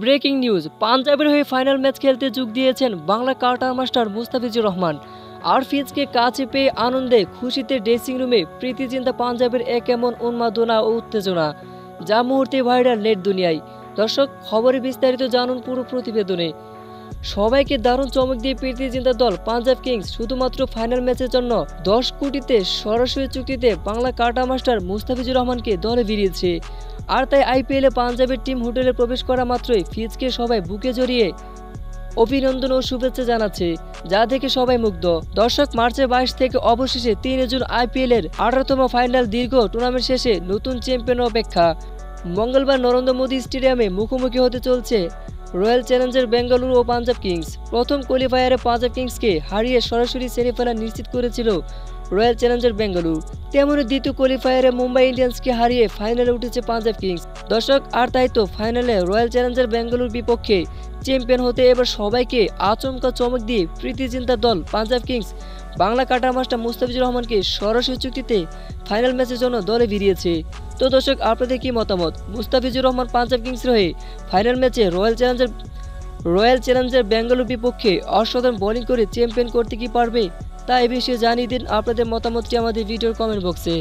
Breaking news, পাঞ্জাবের হয়ে final match খেলতে যোগ দিয়েছেন বাংলা কার্টার মাস্টার মুস্তাফিজুর রহমান। আর ফিজকে কাছে পেয়ে আনন্দে খুশিতে ড্রেসিং রুমে প্রীতি চিন্তা পাঞ্জাবের এক এমন উন্মাদনা ও উত্তেজনা যা মুহূর্তে ভাইরাল নেট দুনিয়ায়। দর্শক, খবরে বিস্তারিত জানুন পুরো প্রতিবেদনে। সবাইকে দারুণ চমক দিয়ে প্রীতি চিন্তা দল পাঞ্জাব কিংস শুধুমাত্র ফাইনাল ম্যাচের জন্য 10 কোটিতে সরাসরি চুক্তিতে বাংলা কার্টার মাস্টার মুস্তাফিজুর রহমানকে দলে ভিড়িয়েছে। আর তাই আইপিএলে পাঞ্জাবের টিম হোটেলে প্রবেশ করা মাত্রই ফিজকে সবাই বুকে জড়িয়ে অভিনন্দন ও শুভেচ্ছা জানাচ্ছে, যা দেখে সবাই মুগ্ধ। দর্শক, মার্চের 22 থেকে অবশেষে 3 জুন আইপিএলের 18তম ফাইনাল দীর্ঘ টুর্নামেন্ট শেষে নতুন চ্যাম্পিয়ন অপেক্ষা। মঙ্গলবার নরেন্দ্র মোদী স্টেডিয়ামে মুখোমুখি হতে চলছে রয়্যাল চ্যালেঞ্জার বেঙ্গালুরু ও পাঞ্জাব কিংস। প্রথম কোয়ালিফায়ারে পাঞ্জাব কিংসকে হারিয়ে সরাসরি সেমিফাইনাল নিশ্চিত করেছিল রয়্যাল চ্যালেঞ্জার বেঙ্গালুরু। তেমনি দ্বিতীয় কোয়ালিফায়ারে মুম্বাই ইন্ডিয়ান্সকে হারিয়ে ফাইনালে উঠেছে পাঞ্জাব কিংস। দর্শক, আর তাই তো ফাইনালে রয়্যাল চ্যালেঞ্জার বেঙ্গালুরুর বিপক্ষে চ্যাম্পিয়ন হতে এবার সবাইকে আচমকা চমক দিয়ে প্রীতি চিন্তার দল Punjab Kings Bangla cutter master Mustafizur রহমানকে সরাসরি চুক্তিতে ফাইনাল ম্যাচের জন্য দলে ভিড়িয়েছে। তো দর্শক, আপনাদের কি মতামত? মুস্তাফিজুর রহমান পাঞ্জাব কিংসের হয়ে ফাইনাল ম্যাচে রয়্যাল চ্যালেঞ্জার বেঙ্গালুরুর বিপক্ষে অসাধারণ বোলিং করে চ্যাম্পিয়ন করতে কি পারবে? তা এ বিষয়ে জানিয়ে দিন আপনাদের মতামতটি আমাদের ভিডিওর কমেন্ট বক্সে।